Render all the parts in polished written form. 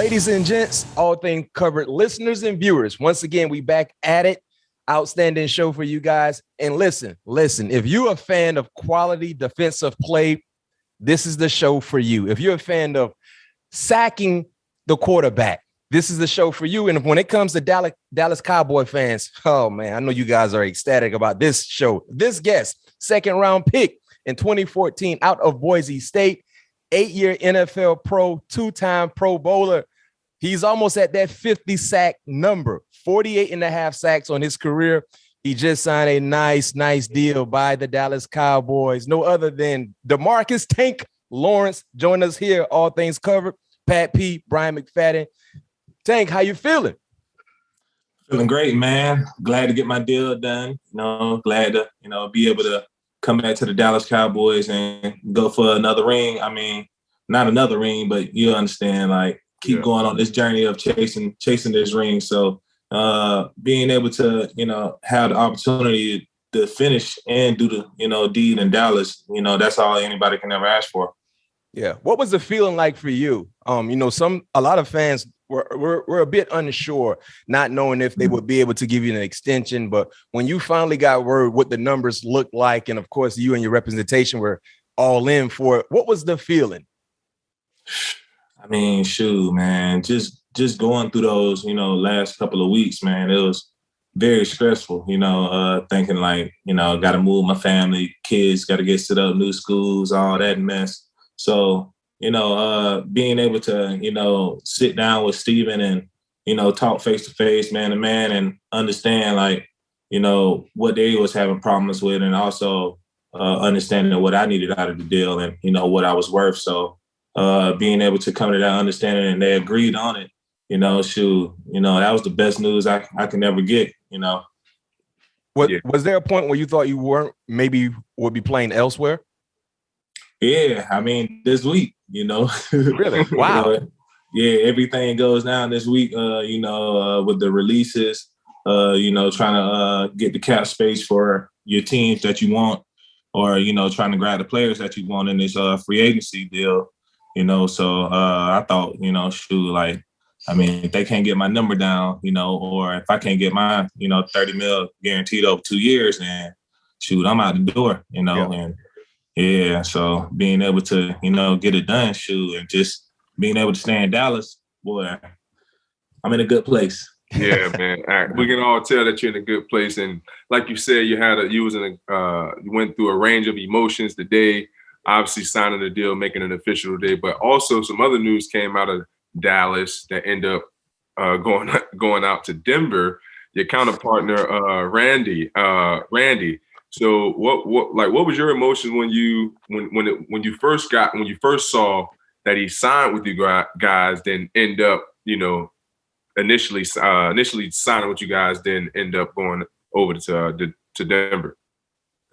Ladies and gents, all things covered, listeners and viewers, once again, we back at it. Outstanding show for you guys. And listen, if you're a fan of quality defensive play, this is the show for you. If you're a fan of sacking the quarterback, this is the show for you. And when it comes to Dallas Cowboy fans, oh, man, I know you guys are ecstatic about this show. This guest, second-round pick in 2014 out of Boise State, 8-year NFL pro, 2-time Pro Bowler. He's almost at that 50 sack number, 48 and a half sacks on his career. He just signed a nice deal by the Dallas Cowboys. No other than DeMarcus Tank Lawrence. Join us here, all things covered. Pat P, Bryant McFadden. Tank, how you feeling? Feeling great, man. Glad to get my deal done. Glad to, be able to come back to the Dallas Cowboys and go for another ring. I mean, not another ring, but you understand, like, keep going on this journey of chasing this ring. So being able to, have the opportunity to finish and do the, deed in Dallas, that's all anybody can ever ask for. Yeah. What was the feeling like for you? A lot of fans were a bit unsure, not knowing if they would be able to give you an extension. But when you finally got word what the numbers looked like, and of course you and your representation were all in for it, what was the feeling? I mean, shoot, man, just going through those, last couple of weeks, man, it was very stressful, thinking like, got to move my family, kids, got to get set up, new schools, all that mess. So, being able to, sit down with Steven and, talk face to face, man to man, and understand like, what they was having problems with, and also understanding what I needed out of the deal and, what I was worth. So, being able to come to that understanding, and they agreed on it, that was the best news I can ever get, Was there a point where you thought you would be playing elsewhere? Yeah, I mean, this week, Really? Wow. Everything goes down this week, with the releases, trying to get the cap space for your teams that you want, or, trying to grab the players that you want in this free agency deal. So I thought, if they can't get my number down, or if I can't get my, 30 mil guaranteed over 2 years, then shoot, I'm out the door, and so being able to, get it done, and just being able to stay in Dallas, boy, I'm in a good place. Yeah, man. We can all tell that you're in a good place. And like you said, you went through a range of emotions today. Obviously signing the deal, making it official today, but also some other news came out of Dallas that ended up going out to Denver. Your counterpartner, Randy. So what was your emotions when you first saw that he signed with you guys, then end up initially signing with you guys, then end up going over to Denver?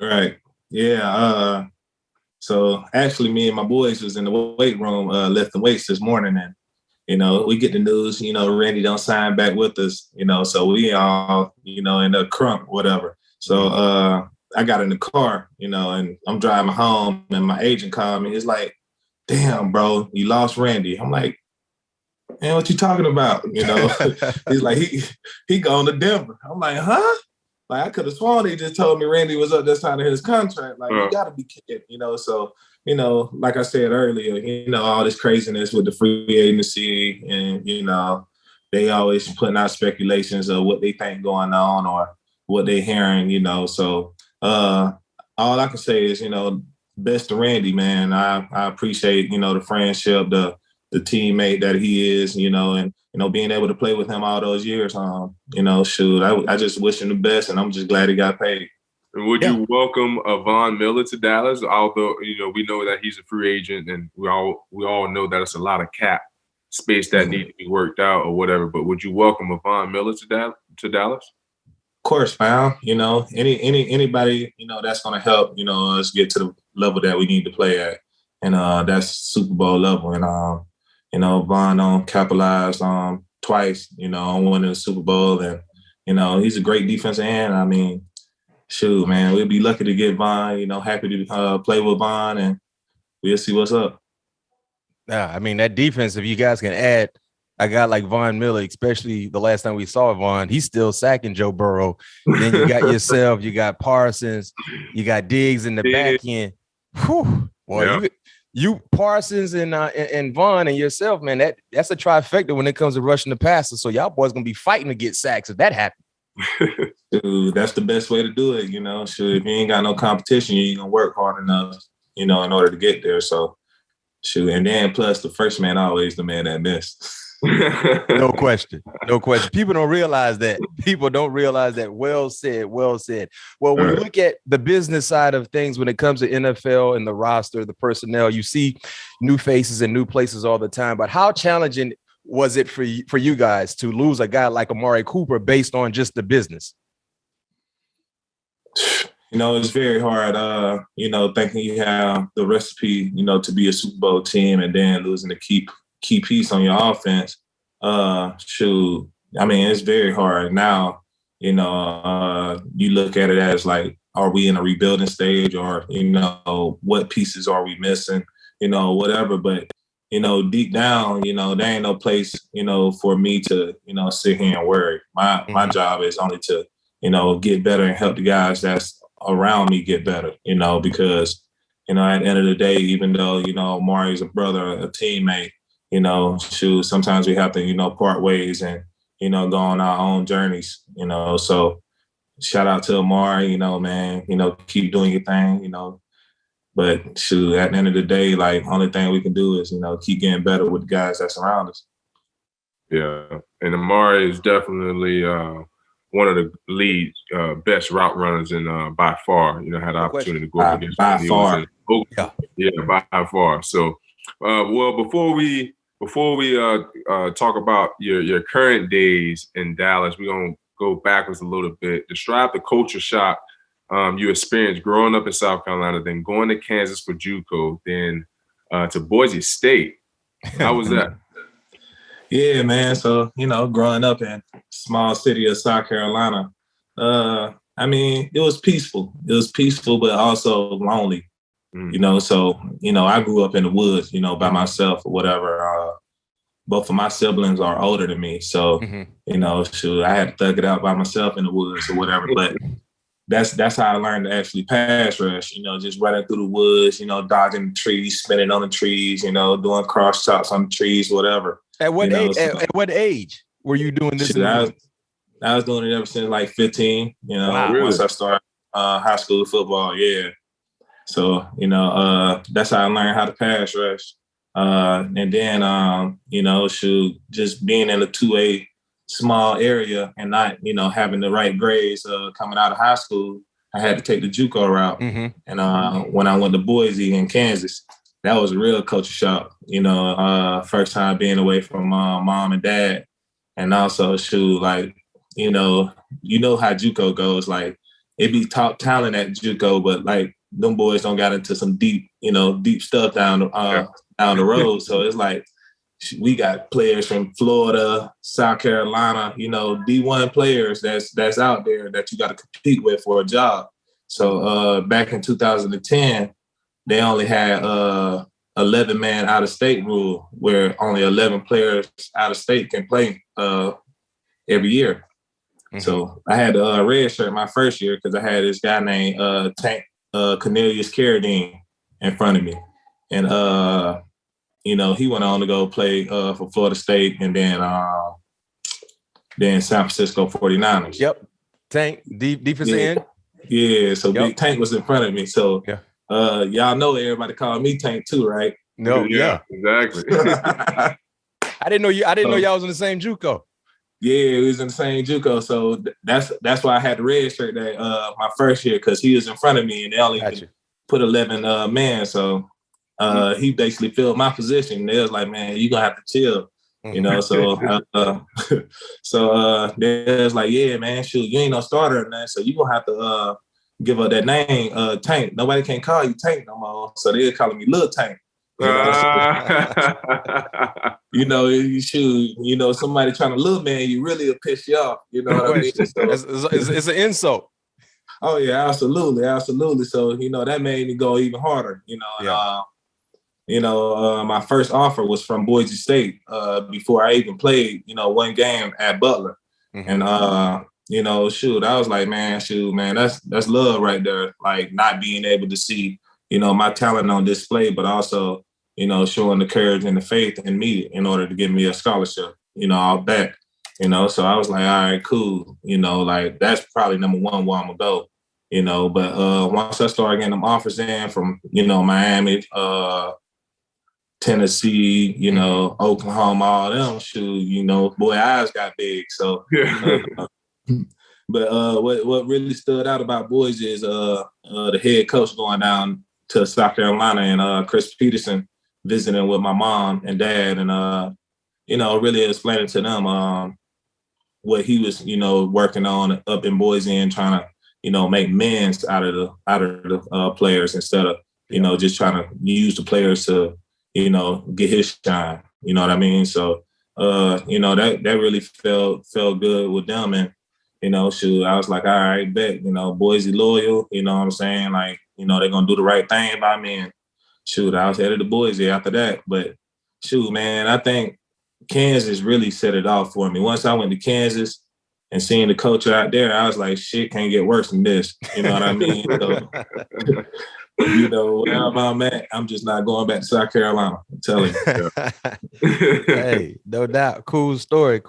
Right. Yeah. So actually, me and my boys was in the weight room lifting weights this morning, and we get the news, Randy don't sign back with us, so we all, in the crump, whatever. So I got in the car, and I'm driving home, and my agent called me. He's like, "Damn, bro, you lost Randy." I'm like, "Man, what you talking about?" He's like, he gone to Denver. I'm like, "Huh?" Like, I could have sworn he just told me Randy was up there signing his contract. Like, you got to be kidding, So, like I said earlier, all this craziness with the free agency, and, they always putting out speculations of what they think going on or what they hearing, So, all I can say is, best to Randy, man. I appreciate, the friendship, the teammate that he is, and, being able to play with him all those years, I just wish him the best, and I'm just glad he got paid. And would you welcome Von Miller to Dallas? Although, we know that he's a free agent, and we all know that it's a lot of cap space that needs to be worked out or whatever, but would you welcome Von Miller to Dallas? Of course, man. Anybody, that's going to help, us get to the level that we need to play at. And that's Super Bowl level. And, Von capitalized twice, on winning the Super Bowl. And, he's a great defensive end. I mean, shoot, man, we'd be lucky to get Von, happy to play with Von, and we'll see what's up. Yeah, I mean, that defense, if you guys can add a guy like Von Miller, especially the last time we saw Von, he's still sacking Joe Burrow. Then you got yourself, you got Parsons, you got Diggs in the back end. Whew, boy, you Parsons and Von and yourself, man, that's a trifecta when it comes to rushing the passer. So y'all boys gonna be fighting to get sacks if that happens. Dude, that's the best way to do it, you know. Shoot, if you ain't got no competition, you ain't gonna work hard enough, you know, in order to get there. So shoot, and then plus the first man always the man that missed. No question. People don't realize that. Well said. Well, when you look at the business side of things, when it comes to NFL and the roster, the personnel, you see new faces and new places all the time. But how challenging was it for you guys to lose a guy like Amari Cooper based on just the business? You know, it's very hard, you know, thinking you have the recipe, you know, to be a Super Bowl team and then losing the key piece on your offense. Shoot, I mean, it's very hard. Now, you know, you look at it as like, are we in a rebuilding stage or, you know, what pieces are we missing, you know, whatever. But, you know, deep down, you know, there ain't no place, you know, for me to, you know, sit here and worry. My job is only to, you know, get better and help the guys that's around me get better, you know, because, you know, at the end of the day, even though, you know, Amari's a brother, a teammate, you know, shoot, sometimes we have to, you know, part ways and, you know, go on our own journeys, you know. So shout out to Amari, you know, man, you know, keep doing your thing, you know. But shoot, at the end of the day, like, only thing we can do is, you know, keep getting better with the guys that surround us. Yeah, and Amari is definitely one of the lead best route runners in by far. You know, had the opportunity to go up against by far. By far. So, well, before we talk about your current days in Dallas, we're gonna go backwards a little bit. Describe the culture shock you experienced growing up in South Carolina, then going to Kansas for JUCO, then to Boise State. How was that? Yeah, man. So, you know, growing up in small city of South Carolina, I mean, it was peaceful. It was peaceful, but also lonely, you know. So, you know, I grew up in the woods, you know, by myself or whatever. Both of my siblings are older than me. So, you know, shoot, I had to thug it out by myself in the woods or whatever. But that's how I learned to actually pass rush, you know, just running through the woods, you know, dodging the trees, spinning on the trees, you know, doing cross chops on the trees, whatever. At what age? At what age were you doing this? I was doing it ever since like 15. You know, really? Once I started high school football, yeah. So you know, that's how I learned how to pass rush. And then you know, shoot, just being in a 2A small area and not, you know, having the right grades coming out of high school, I had to take the JUCO route. And when I went to Boise in Kansas, that was a real culture shock, you know, first time being away from mom and dad. And also, shoot, like, you know how JUCO goes. Like, it be top talent at JUCO, but, like, them boys don't got into some deep stuff down the road. So it's like, we got players from Florida, South Carolina, you know, D1 players that's out there that you got to compete with for a job. So back in 2010, they only had 11-man out-of-state rule where only 11 players out of state can play every year. So I had a red shirt my first year because I had this guy named Tank Cornelius Carradine in front of me. And, you know, he went on to go play for Florida State and then San Francisco 49ers. Yep. Tank, defensive end. Yeah, so Big Tank was in front of me. So y'all know everybody called me Tank too, right? No, yeah. Exactly. I didn't know y'all was in the same JUCO. Yeah, we was in the same JUCO. So that's why I had the red shirt that my first year, because he was in front of me and they only could put 11 men. So he basically filled my position. They was like, man, you gonna have to chill. You know, so they was like, yeah, man, shoot, you ain't no starter in that, so you gonna have to give up that name, Tank. Nobody can call you Tank no more. So they're calling me Lil Tank. You know, shoot, you know, somebody trying to little man, you really will piss you off. You know what I mean? So, it's an insult. Oh yeah, absolutely. So, you know, that made me go even harder, you know. And, my first offer was from Boise State before I even played, one game at Butler. Mm-hmm. And, I was like, man, that's love right there. Like not being able to see, my talent on display, but also, showing the courage and the faith in me in order to give me a scholarship, all back, So I was like, all right, cool. Like that's probably number one where I'm going to go, But once I started getting them offers in from, Miami, Tennessee, Oklahoma, all them, boy, eyes got big. So, but what really stood out about Boise is the head coach going down to South Carolina and Chris Peterson visiting with my mom and dad and, really explaining to them what he was, working on up in Boise and trying to, make men's out of the players instead of, just trying to use the players to, get his shine. You know what I mean? So, that really felt good with them. And, I was like, all right, bet, Boise loyal, you know what I'm saying? Like, they're going to do the right thing by me. And I was headed to Boise after that. But man, I think Kansas really set it off for me. Once I went to Kansas and seeing the culture out there, I was like, shit can't get worse than this. You know what I mean? So, wherever I'm at, I'm just not going back to South Carolina. I'm telling you. Hey, no doubt. Cool story.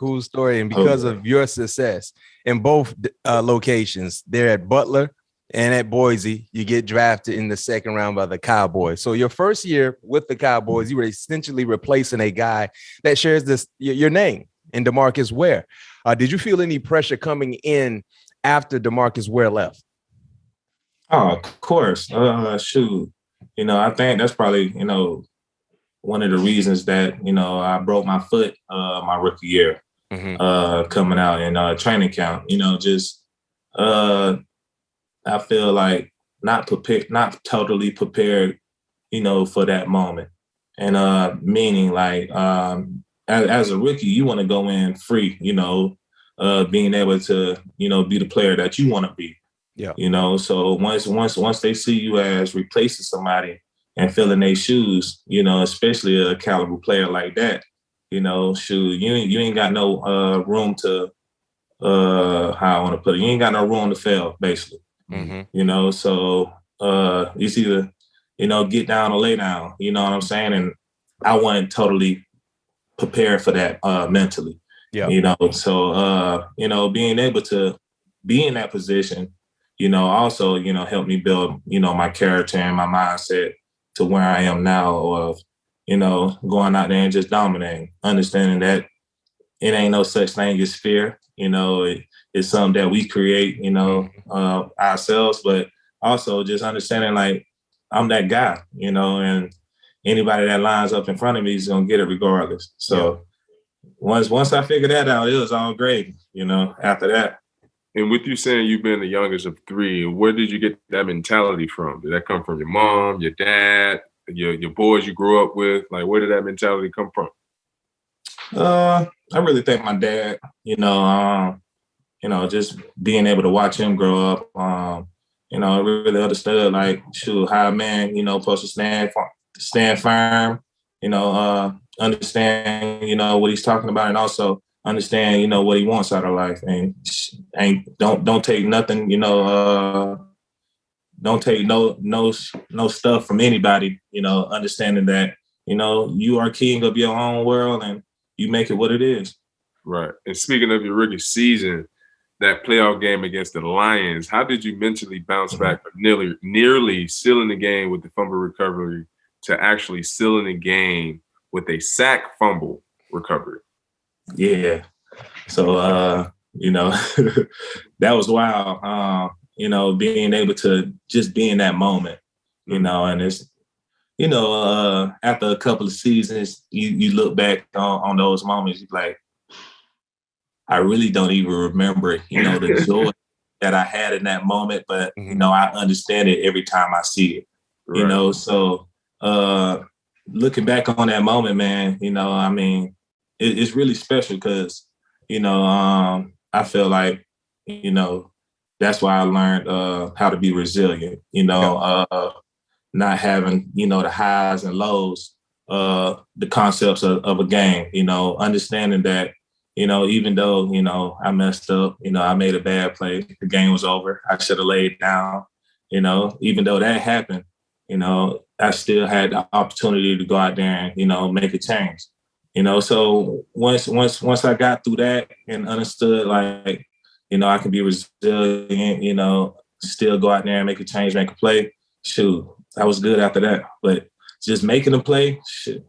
And because of your success in both locations, there at Butler and at Boise, you get drafted in the second round by the Cowboys. So your first year with the Cowboys, you were essentially replacing a guy that shares your name in DeMarcus Ware. Did you feel any pressure coming in after DeMarcus Ware left? Oh, of course. I think that's probably, one of the reasons that, I broke my foot my rookie year coming out in training camp. I feel like not totally prepared, for that moment. And meaning like as a rookie, you want to go in free, being able to, be the player that you want to be. Yeah. So once they see you as replacing somebody and filling their shoes, especially a caliber player like that, you ain't got no room to how I want to put it. You ain't got no room to fail, basically. Mm-hmm. So it's either, get down or lay down, you know what I'm saying? And I wasn't totally prepared for that mentally. Yeah. So being able to be in that position, also, help me build, my character and my mindset to where I am now of, going out there and just dominating, understanding that it ain't no such thing as fear. It's something that we create, ourselves, but also just understanding like I'm that guy, and anybody that lines up in front of me is going to get it regardless. So once I figured that out, it was all great, after that. And with you saying you've been the youngest of three, where did you get that mentality from? Did that come from your mom, your dad, your boys you grew up with? Like, where did that mentality come from? I really think my dad, just being able to watch him grow up, I really understood like, how a man, supposed to stand firm, understand, what he's talking about, and also understand, what he wants out of life, and don't take nothing, don't take no stuff from anybody, understanding that, you are king of your own world and you make it what it is. Right. And speaking of your rookie season, that playoff game against the Lions, how did you mentally bounce back from nearly sealing the game with the fumble recovery to actually sealing the game with a sack fumble recovery? Yeah. So, that was wild. Being able to just be in that moment, and it's, after a couple of seasons, you look back on those moments, you're like, I really don't even remember, the joy that I had in that moment, but, I understand it every time I see it, right. So looking back on that moment, man, it's really special because, I feel like, that's why I learned how to be resilient, not having, the highs and lows, the concepts of a game, understanding that, even though, I messed up, I made a bad play, the game was over. I should have laid down, even though that happened, I still had the opportunity to go out there and, make a change. So once I got through that and understood, like, I can be resilient, still go out there and make a change, make a play. Shoot, I was good after that. But just making a play, shit,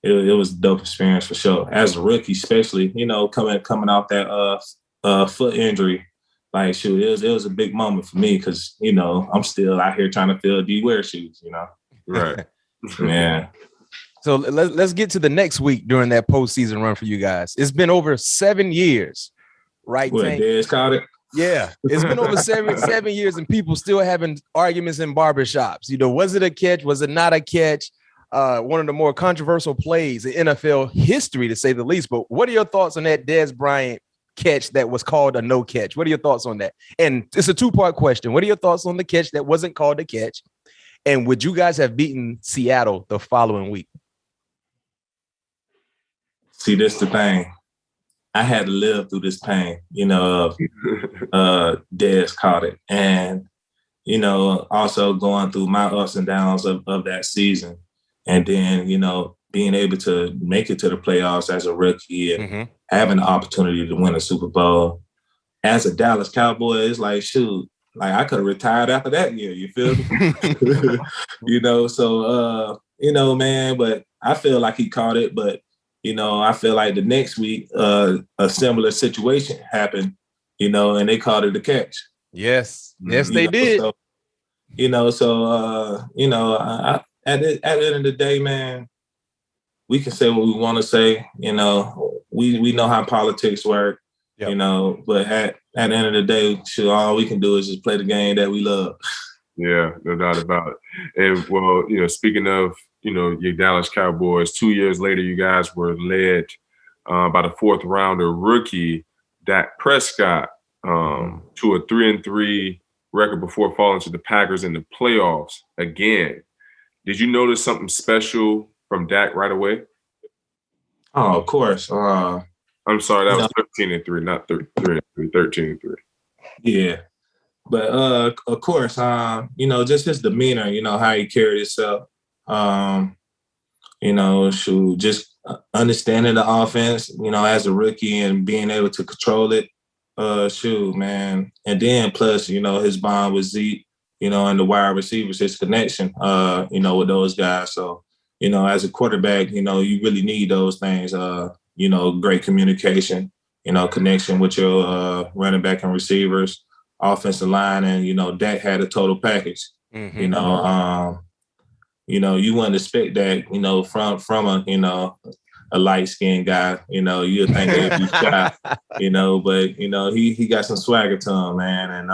it was a dope experience for sure. As a rookie, especially, coming off that foot injury, like, shoot, it was a big moment for me because, I'm still out here trying to fill D Ware shoes, Right. Yeah. So let's get to the next week during that postseason run for you guys. It's been over 7 years, right? What, Dez Caught It? Yeah, it's been over 7 years, and people still having arguments in barbershops. Was it a catch? Was it not a catch? One of the more controversial plays in NFL history, to say the least. But what are your thoughts on that Dez Bryant catch that was called a no catch? What are your thoughts on that? And it's a two-part question. What are your thoughts on the catch that wasn't called a catch? And would you guys have beaten Seattle the following week? See, this the thing. I had to live through this pain, of Dez Caught It. And, also going through my ups and downs of that season. And then, being able to make it to the playoffs as a rookie and having the opportunity to win a Super Bowl. As a Dallas Cowboy, it's like, shoot, like I could have retired after that year, you feel me? So, man, but I feel like he caught it, but I feel like the next week, a similar situation happened, and they called it a catch. Yes, they did. So, at the end of the day, man, we can say what we want to say. We know how politics work. Yep. But at the end of the day, sure, all we can do is just play the game that we love. Yeah, no doubt about it. And well, speaking of, your Dallas Cowboys, 2 years later, you guys were led by the fourth rounder rookie, Dak Prescott, to a 3-3 record before falling to the Packers in the playoffs again. Did you notice something special from Dak right away? Oh, of course. I'm sorry, that was 13-3, not 3-3, 13-3. Yeah. But of course, just his demeanor, how he carried himself. Just understanding the offense, as a rookie and being able to control it. Man. And then plus, his bond with Zeke, and the wide receivers, his connection, with those guys. So, as a quarterback, you really need those things, great communication, connection with your running back and receivers, offensive line, and, Dak had a total package. You wouldn't expect that, from a light-skinned guy, you'd think it'd be shy, but, he got some swagger to him, man. And,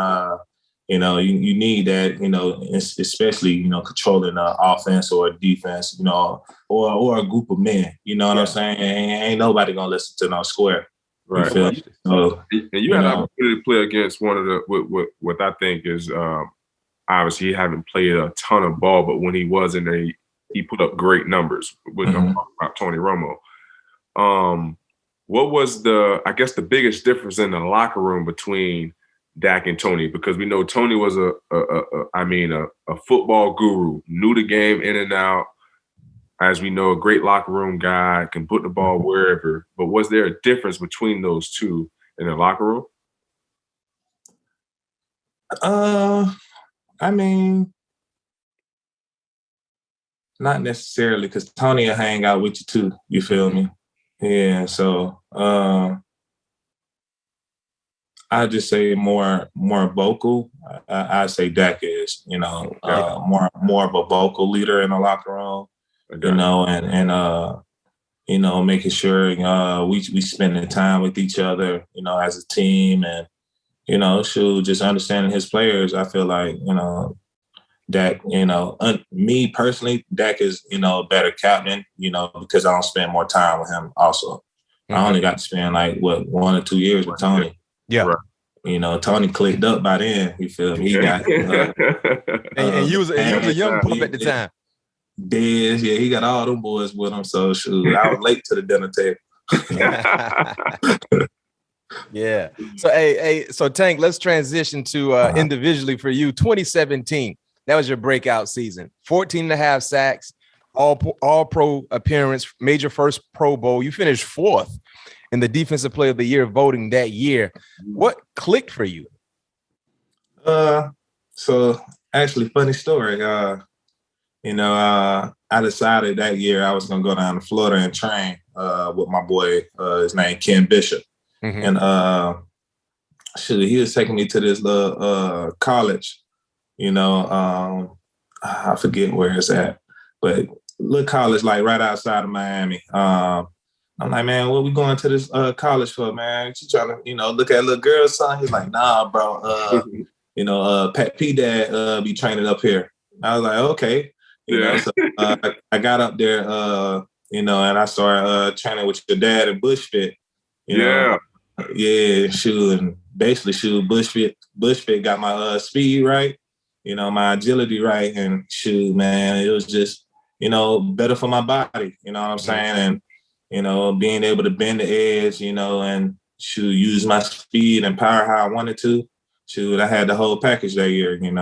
you need that, especially, controlling an offense or a defense, or a group of men, what I'm saying? Ain't nobody going to listen to no square. Right. So, and you had an opportunity to play against one of the, what I think is, obviously he haven't played a ton of ball, but when he was in there, he put up great numbers. I'm talking about Tony Romo. What was I guess the biggest difference in the locker room between Dak and Tony? Because we know Tony was a football guru, knew the game in and out. As we know, a great locker room guy, can put the ball wherever. But was there a difference between those two in the locker room? Not necessarily, because Tony will hang out with you too. You feel me? Yeah. So I just say more vocal. I say Dak is, more of a vocal leader in the locker room. And making sure we spending time with each other, as a team, and just understanding his players. I feel like Dak, me personally, Dak is, a better captain, because I don't spend more time with him also. I only got to spend 1 or 2 years with Tony. Yeah. Right. Tony clicked up by then, you feel me? He got And you was a young pup at the time. Dez, yeah, he got all them boys with him. So shoot, I was late to the dinner table. Yeah. So Tank, let's transition to individually for you. 2017, that was your breakout season. 14 and a half sacks, all pro appearance, made your first Pro Bowl. You finished 4th in the Defensive Player of the Year voting that year. What clicked for you? So actually, funny story. I decided that year I was gonna go down to Florida and train with my boy, his name Ken Bishop. Mm-hmm. And he was taking me to this little college, I forget where it's at, but little college like right outside of Miami. I'm like, man, what we going to this college for, man? You trying to, look at little girls, son? He's like, nah, bro. Pat P Dad be training up here. I was like, okay. So I got up there, and I started training with your dad in Bushfit. And basically Bushfit got my speed right, my agility right, and man, it was just, better for my body, you know what I'm saying? And, being able to bend the edge, and use my speed and power how I wanted to. I had the whole package that year, and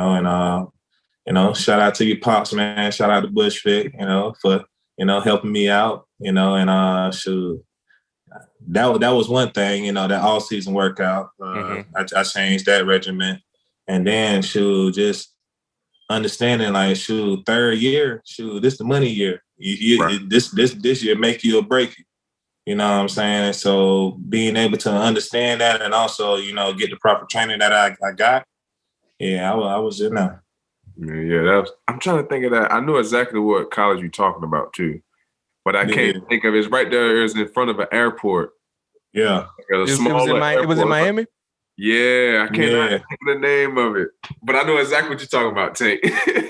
shout out to your pops, man. Shout out to Bushfit, for, helping me out, and that was one thing, that all season workout. I changed that regimen. And then just understanding like third year, this the money year. This year make you or break you. You know what I'm saying? And so being able to understand that and also, get the proper training that I got. Yeah, I was in there. Yeah, I'm trying to think of that. I know exactly what college you're talking about too, but I can't think of it. It's right there. It's in front of an airport. Yeah. It was in Miami? Yeah, I cannot think of the name of it, but I know exactly what you're talking about, Tank.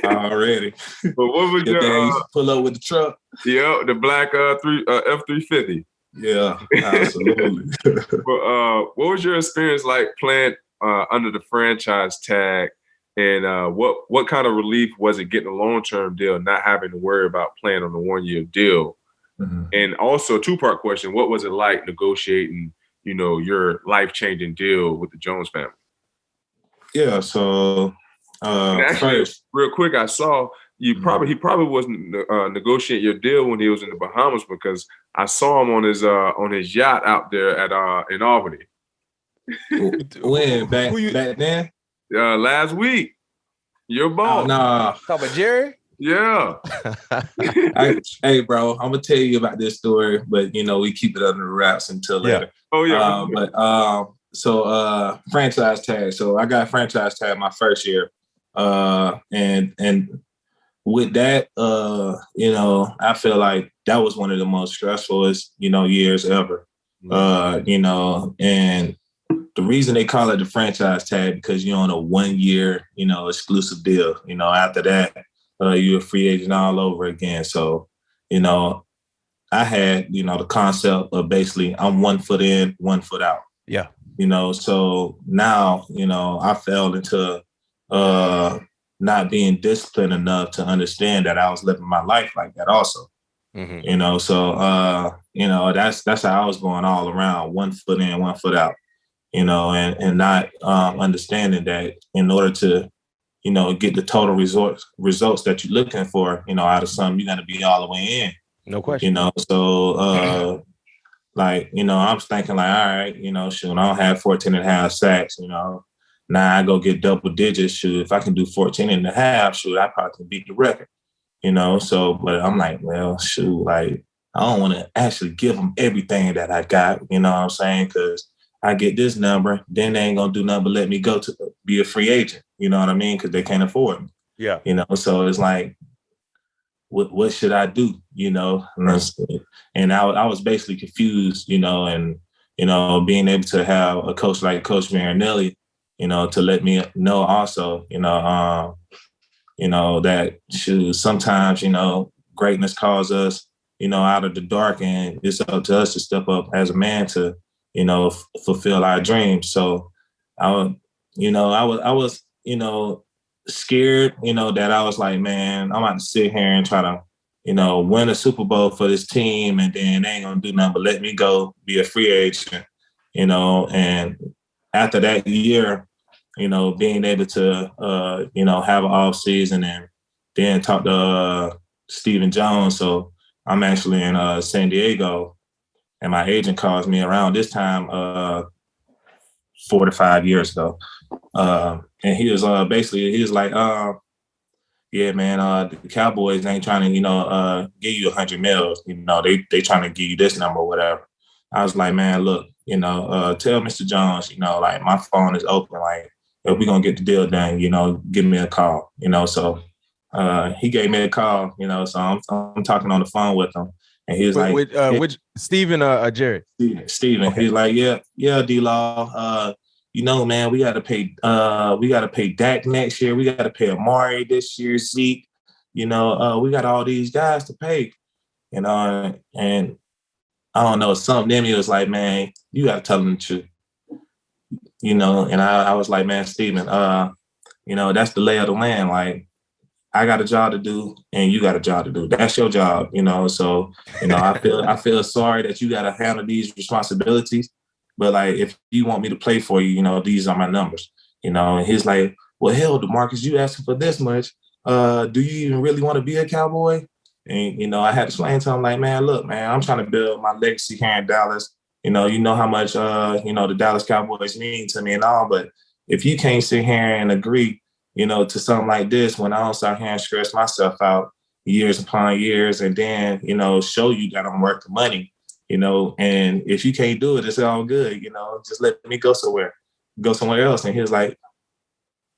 Already. But what was your used to pull up with the truck? Yeah, the black F-350. Yeah, absolutely. But what was your experience like playing under the franchise tag, and what kind of relief was it getting a long-term deal, not having to worry about playing on a 1-year deal? Mm-hmm. And also, two-part question: what was it like negotiating, your life-changing deal with the Jones family? Yeah, so actually, first, real quick, I saw he probably wasn't negotiating your deal when he was in the Bahamas, because I saw him on his yacht out there in Albany. When back then? Last week. Your boss. Oh, nah. Talk about Jerry? Yeah. Hey, bro, I'm gonna tell you about this story, but we keep it under the wraps until later. Oh yeah. So franchise tag. So I got franchise tag my first year, and with that, I feel like that was one of the most stressfulest, years ever. And the reason they call it the franchise tag because you're on a 1-year, exclusive deal. After that, you're a free agent all over again. So, I had, the concept of basically I'm 1 foot in, 1 foot out. Yeah. So now, I fell into not being disciplined enough to understand that I was living my life like that also. Mm-hmm. So that's how I was going all around, 1 foot in, 1 foot out, and not understanding that in order to, get the total results that you're looking for, out of something, you're going to be all the way in. No question. So I'm thinking like, all right, I don't have 14 and a half sacks, now I go get double digits. If I can do 14 and a half, I probably can beat the record, So, but I'm like, well, I don't want to actually give them everything that I got, you know what I'm saying? Because I get this number, then they ain't going to do nothing but let me go to be a free agent, you know what I mean? Because they can't afford me. Yeah. So it's like, what should I do, And I was basically confused, and, being able to have a coach like Coach Marinelli, to let me know also, that sometimes, greatness calls us, out of the dark, and it's up to us to step up as a man to, fulfill our dreams. So I was, scared, that I was like, man, I'm about to sit here and try to, win a Super Bowl for this team, and then they ain't gonna do nothing but let me go be a free agent, and after that year, being able to, have an off season and then talk to Stephen Jones. So I'm actually in San Diego, and my agent calls me around this time 4 to 5 years ago. And he was he was like, yeah, man, the Cowboys ain't trying to, give you 100 mils. They trying to give you this number or whatever. I was like, man, look, tell Mr. Jones, like my phone is open. Like, if we're going to get the deal done, give me a call, So he gave me a call, so I'm talking on the phone with him. And he was which Steven or Jared? Steven. Okay. He's like, yeah, D-Law. Man, we got to pay Dak next year. We got to pay Amari this year, Zeke. We got all these guys to pay, and I don't know, something in me was like, man, you got to tell them the truth. And I was like, man, Steven, that's the lay of the land. Like, I got a job to do and you got a job to do. That's your job, So, I feel sorry that you got to handle these responsibilities. But like, if you want me to play for you, these are my numbers, And he's like, well, hell, DeMarcus, you asking for this much. Do you even really want to be a Cowboy? And, I had to explain to him like, man, look, man, I'm trying to build my legacy here in Dallas. You know how much, the Dallas Cowboys mean to me and all. But if you can't sit here and agree, to something like this, when I don't start here and stress myself out years upon years and then, show you that I'm worth the money, and if you can't do it, it's all good, just let me go somewhere else. And he was like,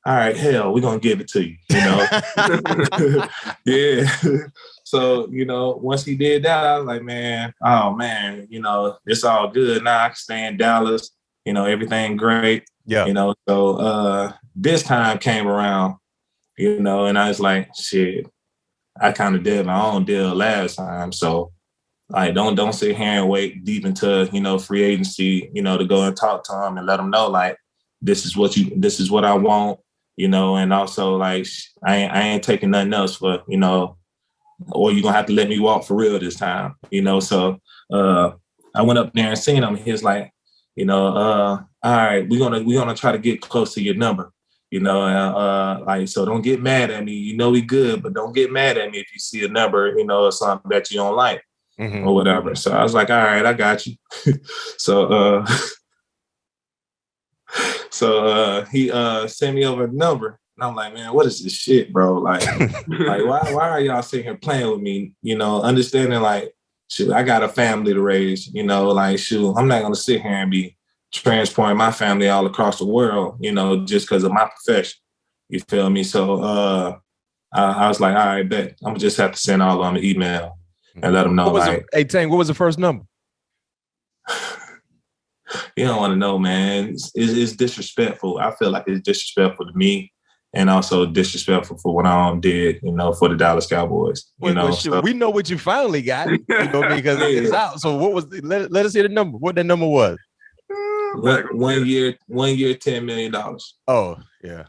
all right, hell, we're going to give it to you, Yeah. So, once he did that, I was like, man, oh man, it's all good. Now I can stay in Dallas, everything great. Yeah. So this time came around, and I was like, shit, I kind of did my own deal last time. So like, don't sit here and wait deep into, free agency, to go and talk to them and let them know, like, this is what I want, and also like, I ain't taking nothing else for, or you're gonna have to let me walk for real this time, So I went up there and seen him. He was like, all right, we're gonna try to get close to your number, like, so don't get mad at me. We good, but don't get mad at me if you see a number, or something that you don't like. Mm-hmm. Or whatever. So I was like, all right, I got you. So he sent me over a number. And I'm like, man, what is this shit, bro? Like, why are y'all sitting here playing with me? Understanding like, shoot, I got a family to raise, like, shoot, I'm not gonna sit here and be transporting my family all across the world, just because of my profession. You feel me? So I was like, all right, bet. I'm gonna just have to send all of them an email. And let them know, hey, Tank, what was the first number? You don't want to know, man. It's disrespectful. I feel like it's disrespectful to me and also disrespectful for what I did, for the Dallas Cowboys. We know what you finally got, because it's out. So what was, let us hear the number. What that number was? One year, $10 million. Oh, yeah.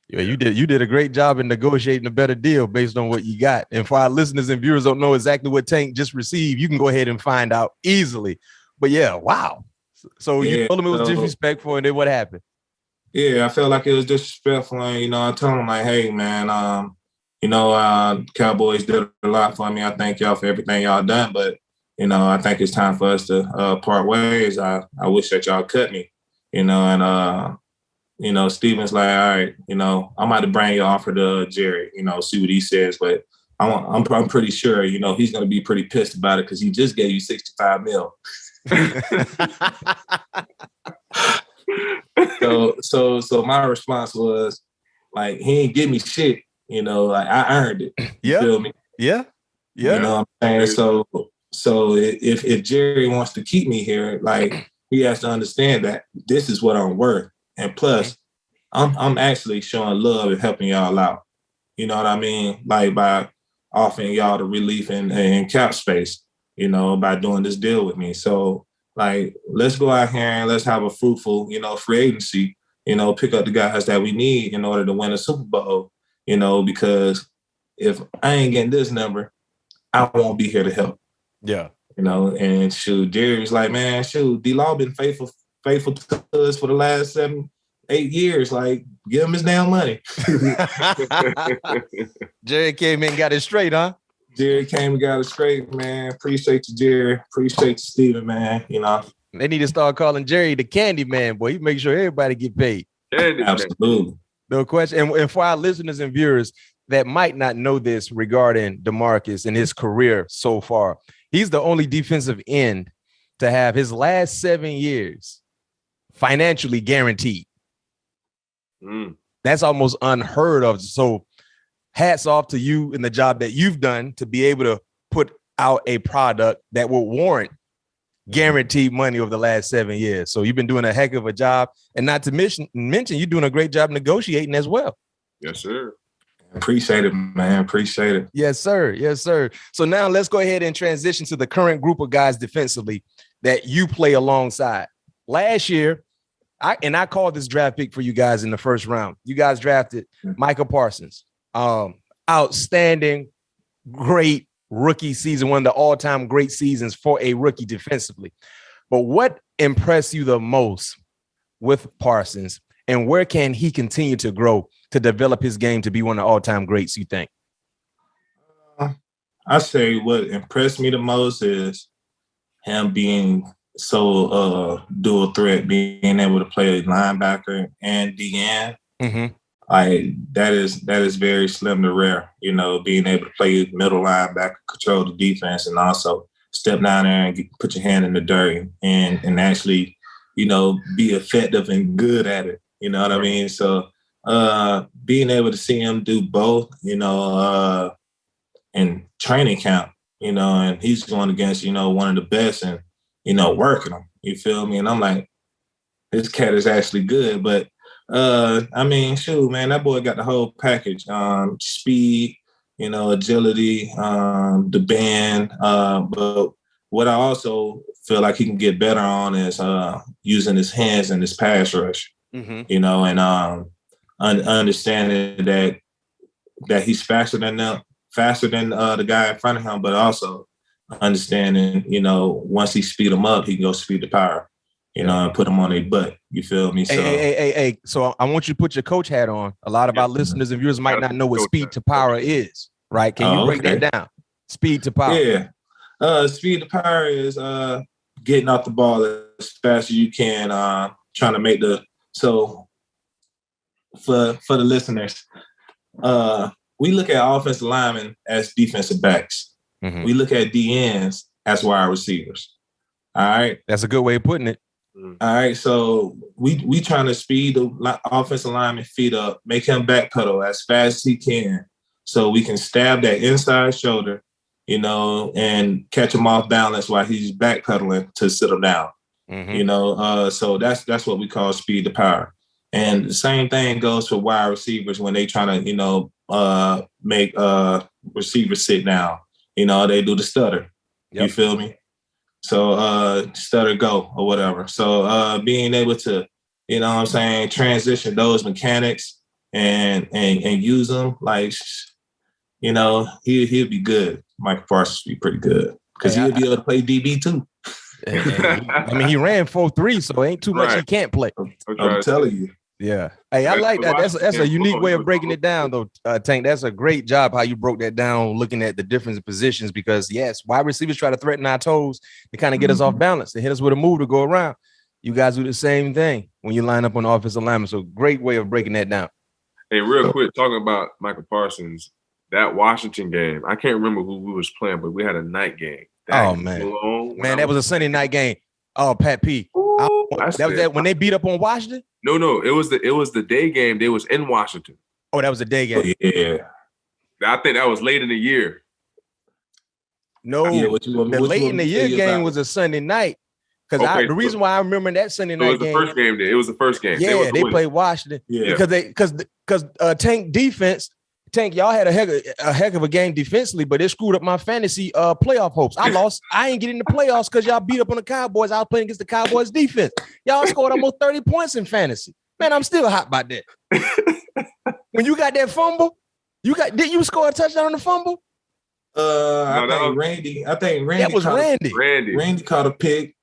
Yeah, you did a great job in negotiating a better deal based on what you got. And for our listeners and viewers don't know exactly what Tank just received, you can go ahead and find out easily. But yeah, wow. So you told him it was disrespectful, and then what happened? Yeah, I felt like it was disrespectful. And, I told him like, hey, man, Cowboys did a lot for me. I thank y'all for everything y'all done. But, I think it's time for us to part ways. I wish that y'all cut me, and Steven's like, all right, I'm about to bring your offer to Jerry, see what he says. But I'm pretty sure, he's going to be pretty pissed about it because he just gave you $65 million. So my response was like, he ain't give me shit, like I earned it. You feel me? Yeah. You know what I'm saying? So if Jerry wants to keep me here, like, he has to understand that this is what I'm worth. And plus, I'm actually showing love and helping y'all out. You know what I mean? Like, by offering y'all the relief and cap space, by doing this deal with me. So, like, let's go out here and let's have a fruitful, free agency, pick up the guys that we need in order to win a Super Bowl, because if I ain't getting this number, I won't be here to help. Yeah. And shoot, Jerry's like, man, shoot, D-Law been faithful to us for the last 7-8 years. Like, give him his damn money. Jerry came in and got it straight, huh? Jerry came and got it straight, man. Appreciate you, Jerry. Appreciate you, Steven, man. They need to start calling Jerry the Candy Man, boy. He make sure everybody get paid. Absolutely. No question. And for our listeners and viewers that might not know this regarding DeMarcus and his career so far, he's the only defensive end to have his last 7 years financially guaranteed. That's almost unheard of. So hats off to you and the job that you've done to be able to put out a product that will warrant guaranteed money over the last 7 years. So you've been doing a heck of a job, and not to mention you're doing a great job negotiating as well. Yes, sir. Appreciate it, man. Appreciate it. Yes, sir. Yes, sir. So now let's go ahead and transition to the current group of guys defensively that you play alongside. Last year, I called this draft pick for you guys in the first round. You guys drafted Micah Parsons. Outstanding, great rookie season, one of the all-time great seasons for a rookie defensively. But what impressed you the most with Parsons, and where can he continue to grow to develop his game to be one of the all-time greats, you think? I say what impressed me the most is him being so dual threat, being able to play linebacker and DN. Mm-hmm. That is very slim to rare, being able to play middle linebacker, control the defense, and also step down there and put your hand in the dirt and actually, be effective and good at it. You know what I mean? So being able to see him do both, in training camp, and he's going against, one of the best and, working him. You feel me? And I'm like, this cat is actually good, but shoot, man, that boy got the whole package. Speed, agility, the bend. But what I also feel like he can get better on is using his hands in his pass rush. Mm-hmm. And understanding that he's faster than the guy in front of him, but also understanding, once he speed him up, he can go speed to power. And put them on their butt. You feel me? So, hey. So I want you to put your coach hat on. A lot of our listeners and viewers might not know what speed to power is, right? Can you break that down? Speed to power. Yeah. Speed to power is getting off the ball as fast as you can, trying to make so for the listeners, we look at offensive linemen as defensive backs. Mm-hmm. We look at DNs as wide receivers. All right. That's a good way of putting it. All right, so we trying to speed the offensive lineman feet up, make him backpedal as fast as he can, so we can stab that inside shoulder, and catch him off balance while he's backpedaling to sit him down. Mm-hmm. So that's what we call speed to power. And the same thing goes for wide receivers when they trying to make receivers sit down. They do the stutter. Yep. You feel me? So stutter go or whatever. So being able to, transition those mechanics and use them, like, he'll be good. Micah Parsons will be pretty good because he'll be able to play DB too. He ran 4.3, so ain't too much he can't play. I'm telling you. Yeah. Hey, I like that. That's a unique way of breaking it down, though, Tank. That's a great job how you broke that down, looking at the difference in positions, because, yes, wide receivers try to threaten our toes to kind of get us off balance. They hit us with a move to go around. You guys do the same thing when you line up on the offensive lineman. So great way of breaking that down. Hey, real quick, talking about Micah Parsons, that Washington game, I can't remember who we was playing, but we had a night game. That was a Sunday night game. Oh, Pat P. Was that when they beat up on Washington? No, it was the day game. They was in Washington. Oh, that was a day game. Yeah. I think that was late in the year. No, the late in the year game was a Sunday night. Because the reason why I remember that Sunday night game. It was the first game day. It was the first game. Yeah, they played Washington. Yeah. Because Tank defense, y'all had a heck of a game defensively, but it screwed up my fantasy playoff hopes. I lost. I ain't getting the playoffs because y'all beat up on the Cowboys. I was playing against the Cowboys defense. Y'all scored almost 30 points in fantasy. Man, I'm still hot about that. When you got that fumble, did you score a touchdown on the fumble? I think Randy. That was Randy. Randy caught a pick.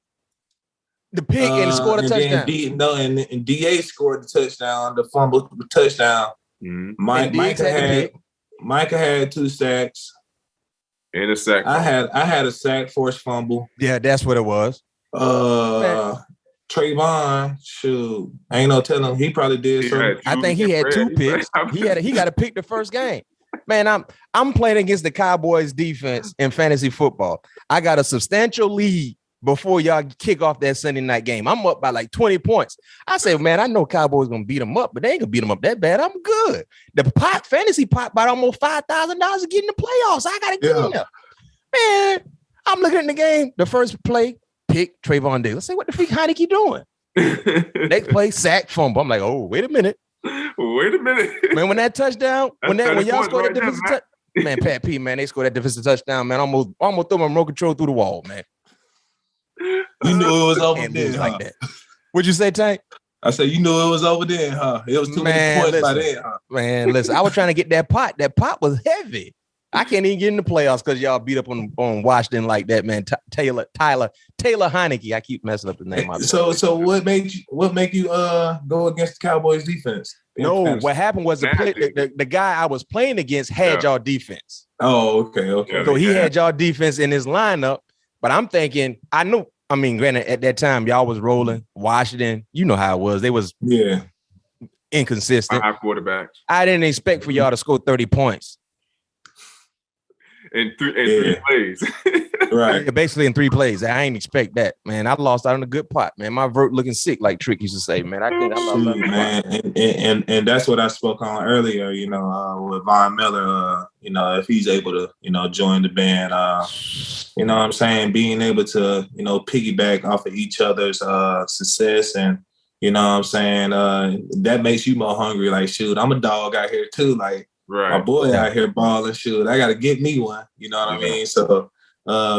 The pick and scored a touchdown. And DA scored the touchdown, the fumble, the touchdown. Mm-hmm. Micah had 2 sacks. And a sack. I had a sack, forced fumble. Yeah, that's what it was. Trayvon, shoot, ain't no telling. He probably did something. I think he had 2 picks. He got to pick the first game. Man, I'm playing against the Cowboys defense in fantasy football. I got a substantial lead before y'all kick off that Sunday night game. I'm up by like 20 points. I said, man, I know Cowboys gonna beat them up, but they ain't gonna beat them up that bad. I'm good. The fantasy pot bought almost $5,000 to get in the playoffs. I gotta get in there. Man, I'm looking at the game. The first play, pick Trayvon Diggs. I say, what the freak Heineke doing? Next play, sack, fumble. I'm like, oh, wait a minute. Man, when that touchdown, when y'all scored that defensive touchdown, man, Pat P, man, they scored that defensive touchdown, man. Almost threw my remote control through the wall, man. You knew it was over then, like that. What'd you say, Tank? I said, you knew it was over then, huh? It was too many points by then, huh? Man, listen, I was trying to get that pot. That pot was heavy. I can't even get in the playoffs because y'all beat up on Washington like that, man. Taylor Heineke. I keep messing up the name. So what make you go against the Cowboys defense? No, what happened was the guy I was playing against had y'all defense. Oh, okay. So he had y'all defense in his lineup. But I'm thinking, granted, at that time, y'all was rolling. Washington, you know how it was. They was inconsistent. High quarterbacks. I didn't expect for y'all to score 30 points. In 3 plays. Right. Basically in 3 plays. I ain't expect that, man. I lost out on a good pot, man. My vert looking sick, like Trick used to say, man. I lost man. And that's what I spoke on earlier, with Von Miller, if he's able to, join the band, you know what I'm saying, being able to, piggyback off of each other's success, and you know what I'm saying, that makes you more hungry. Like, shoot, I'm a dog out here too. Like, my boy out here balling, shoot, I got to get me one. You know what I mean? So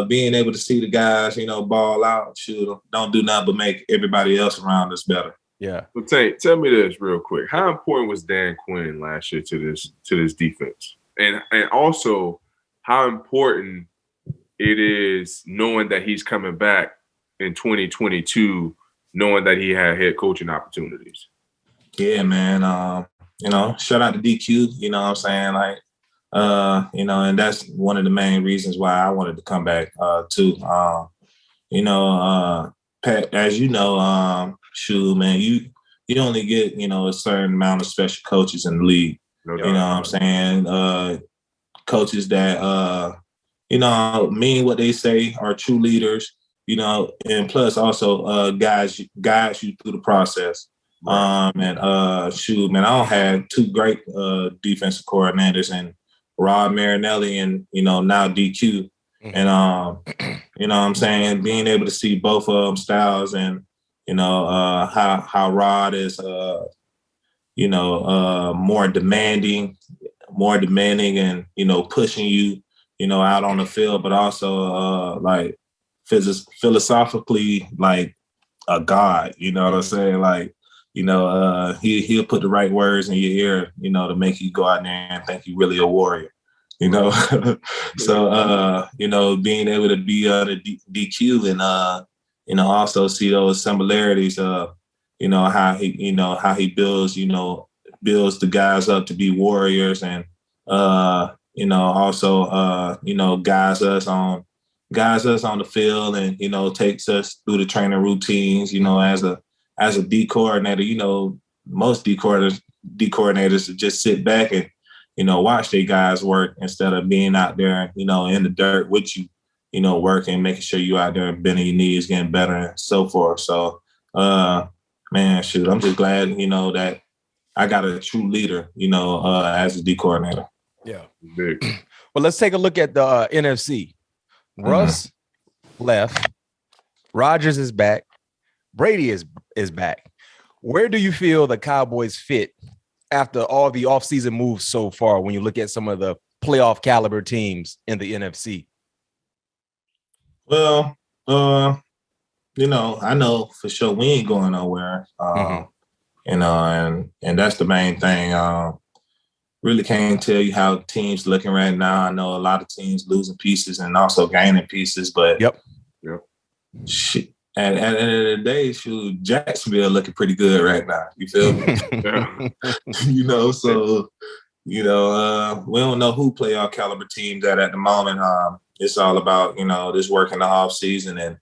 being able to see the guys, ball out, shoot, don't do nothing but make everybody else around us better. Yeah. Well, Tank, tell me this real quick. How important was Dan Quinn last year to this defense? And also how important it is knowing that he's coming back in 2022, knowing that he had head coaching opportunities. Yeah, man. Shout out to DQ, you know what I'm saying? Like, and that's one of the main reasons why I wanted to come back too. Pat, as you know, shoot, man, you only get, a certain amount of special coaches in the league. No doubt. You know what I'm saying? Coaches that, mean what they say, are true leaders, and plus also guys you through the process. Shoot, man, I don't have 2 great defensive coordinators, and Rob Marinelli and, now DQ. And, you know what I'm saying, being able to see both of them styles, and, how Rod is, more demanding and, pushing you, out on the field, but also like philosophically like a god, you know what I'm saying? Like, he'll put the right words in your ear, to make you go out there and think you're really a warrior, So, being able to be on the DQ and, also see those similarities of, how he builds, builds the guys up to be warriors, and, also, guides us on the field, and, takes us through the training routines, as a D coordinator, most D coordinators just sit back and, watch their guys work instead of being out there, in the dirt with you, working, making sure you out there bending your knees, getting better, and so forth. So, man, shoot, I'm just glad, that I got a true leader, as a D coordinator. Yeah. Big. Well, let's take a look at the NFC. Russ left. Rodgers is back. Brady is back. Where do you feel the Cowboys fit after all the offseason moves so far when you look at some of the playoff caliber teams in the NFC? Well, I know for sure we ain't going nowhere. and that's the main thing. Really can't tell you how teams looking right now. I know a lot of teams losing pieces and also gaining pieces, but yep. Shit. And at the end of the day, Jacksonville looking pretty good right now. You feel me? So we don't know who playoff caliber teams at the moment. It's all about this work in the off season and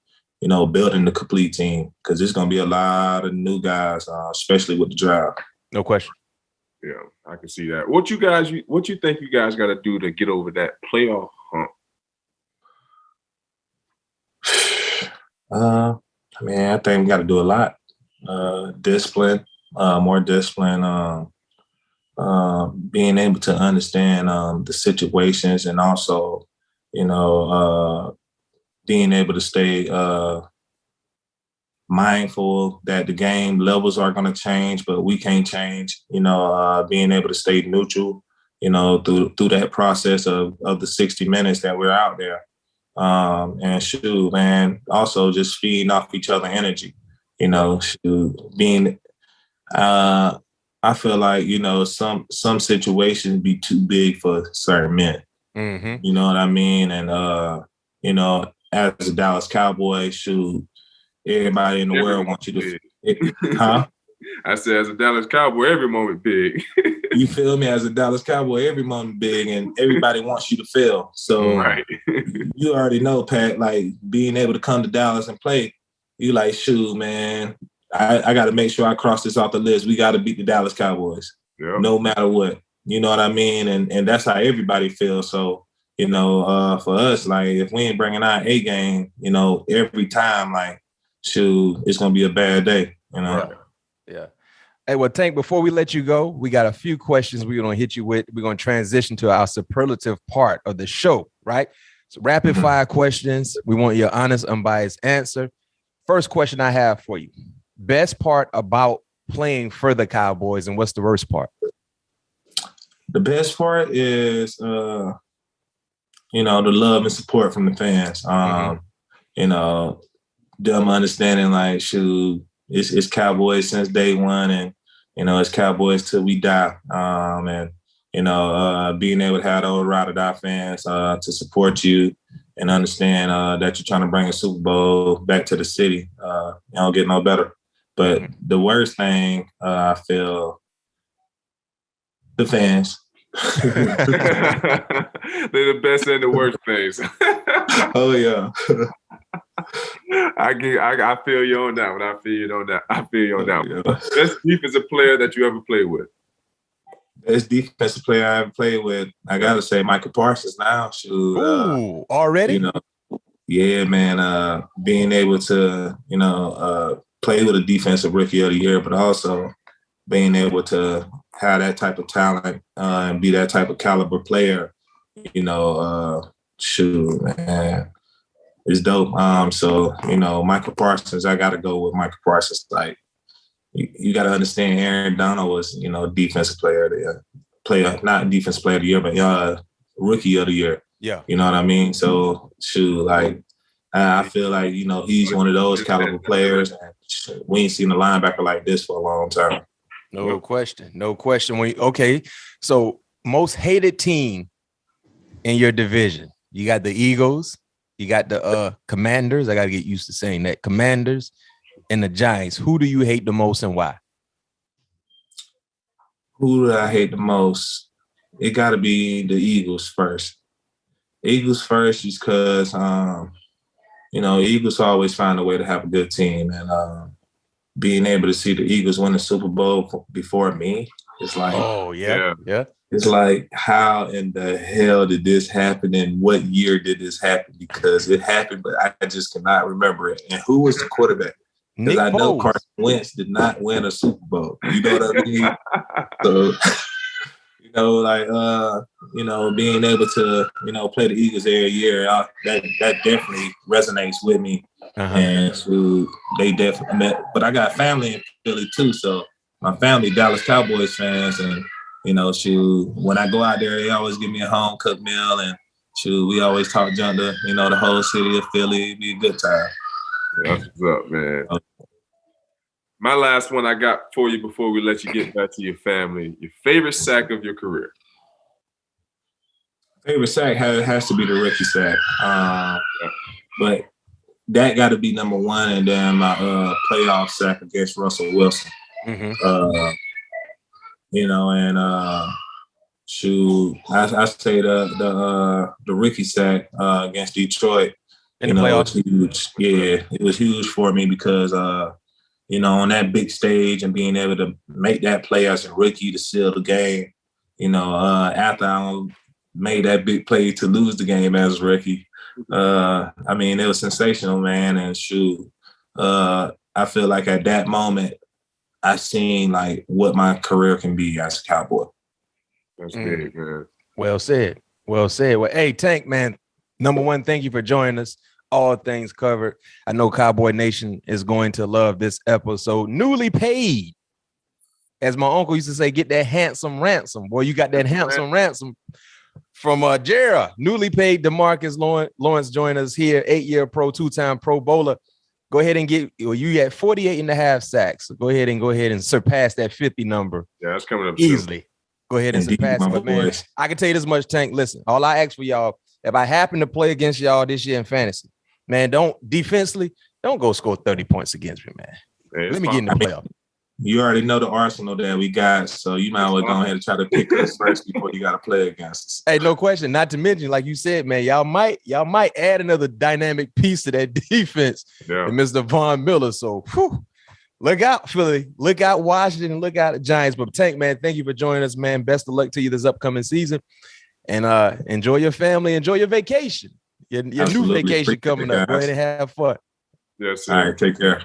building the complete team, because there's gonna be a lot of new guys, especially with the draft. No question. Yeah, I can see that. What you think you guys got to do to get over that playoff hump? I think we got to do a lot. Discipline, more discipline, being able to understand the situations, and also, being able to stay mindful that the game levels are going to change, but we can't change. Being able to stay neutral, through that process of the 60 minutes that we're out there. And shoot, man, also just feeding off each other energy, I feel like, some situations be too big for certain men. Mm-hmm. You know what I mean? And, as a Dallas Cowboy, shoot, everybody in the world wants you to, huh? I said, as a Dallas Cowboy, every moment big. You feel me? As a Dallas Cowboy, every moment big, and everybody wants you to fail. So right. You already know, Pat, like being able to come to Dallas and play, you like, shoot, man, I got to make sure I cross this off the list. We got to beat the Dallas Cowboys, no matter what. You know what I mean? And that's how everybody feels. So, for us, like, if we ain't bringing our A game, every time, like, shoot, it's going to be a bad day, Yeah. Hey, well, Tank, before we let you go, we got a few questions we're going to hit you with. We're going to transition to our superlative part of the show, right? So rapid fire questions. We want your honest, unbiased answer. First question I have for you. Best part about playing for the Cowboys, and what's the worst part? The best part is, the love and support from the fans. Them understanding, like, shoot, it's Cowboys since day one, and it's Cowboys till we die. Being able to have those ride or die fans to support you and understand that you're trying to bring a Super Bowl back to the city. You don't get no better. But the worst thing, I feel, the fans. They're the best and the worst things. Oh yeah. I feel you on that one. I feel you on that one. Best defensive player that you ever played with? Best defensive player I ever played with, I gotta say Micah Parsons now. Shoot, already? Yeah, man. Being able to, play with a defensive rookie of the year, but also being able to have that type of talent and be that type of caliber player, shoot, man. It's dope. Micah Parsons, I got to go with Micah Parsons. Like, you got to understand, Aaron Donald was, defensive player of the year. Not defensive player of the year, but rookie of the year. Yeah. You know what I mean? So, shoot, like, I feel like, he's one of those caliber players. And we ain't seen a linebacker like this for a long time. No question. Okay, so most hated team in your division. You got the Eagles. You got the Commanders. I got to get used to saying that. Commanders and the Giants. Who do you hate the most and why? Who do I hate the most? It got to be the Eagles first. Eagles first is because, Eagles always find a way to have a good team. And being able to see the Eagles win the Super Bowl before me, it's like, oh, yeah. It's like, how in the hell did this happen, and what year did this happen? Because it happened, but I just cannot remember it. And who was the quarterback? Because I know Carson Wentz did not win a Super Bowl. You know what I mean? So, being able to, play the Eagles every year, that definitely resonates with me. And so they definitely met. But I got family in Philly too, so my family, Dallas Cowboys fans, and when I go out there, they always give me a home cooked meal, and we always talk junk to, the whole city of Philly. It'd be a good time. That's what's up, man. My last one I got for you before we let you get back to your family. Your favorite sack of your career? Favorite sack has to be the rookie sack. But that got to be number one, and then my playoff sack against Russell Wilson. Mm-hmm. You know, and shoot, I say the rookie sack against Detroit. In the playoffs, it was huge. Yeah, it was huge for me because you know, on that big stage and being able to make that play as a rookie to seal the game. You know, after I made that big play to lose the game as a rookie. I mean, it was sensational, man. And shoot, I feel like at that moment, I seen like what my career can be as a Cowboy. That's big, man. Well said. Well said. Well, hey, Tank, man, number one, thank you for joining us. All things covered. I know Cowboy Nation is going to love this episode. Newly paid. As my uncle used to say, get that handsome ransom. Boy, you got that handsome ransom from Jera. Newly paid DeMarcus Lawrence joined us here, 8-year pro, 2-time Pro Bowler. Go ahead and you got 48.5 sacks. So go ahead and surpass that 50 number. Yeah, that's coming up easily. Soon. Go ahead and surpass it. But man, I can tell you this much, Tank. Listen, all I ask for y'all, if I happen to play against y'all this year in fantasy, man, don't go score 30 points against me, man. Hey, let me get in the playoff. You already know the arsenal that we got, so you might as well go ahead and try to pick us first before you got to play against us. Hey, no question. Not to mention, like you said, man, y'all might add another dynamic piece to that defense, and Mr. Von Miller. So, look out, Philly. Look out, Washington. Look out, the Giants. But Tank, man, thank you for joining us, man. Best of luck to you this upcoming season, and enjoy your family. Enjoy your vacation. Your new vacation coming up. Go ahead and have fun. Yes, sir. All right, take care.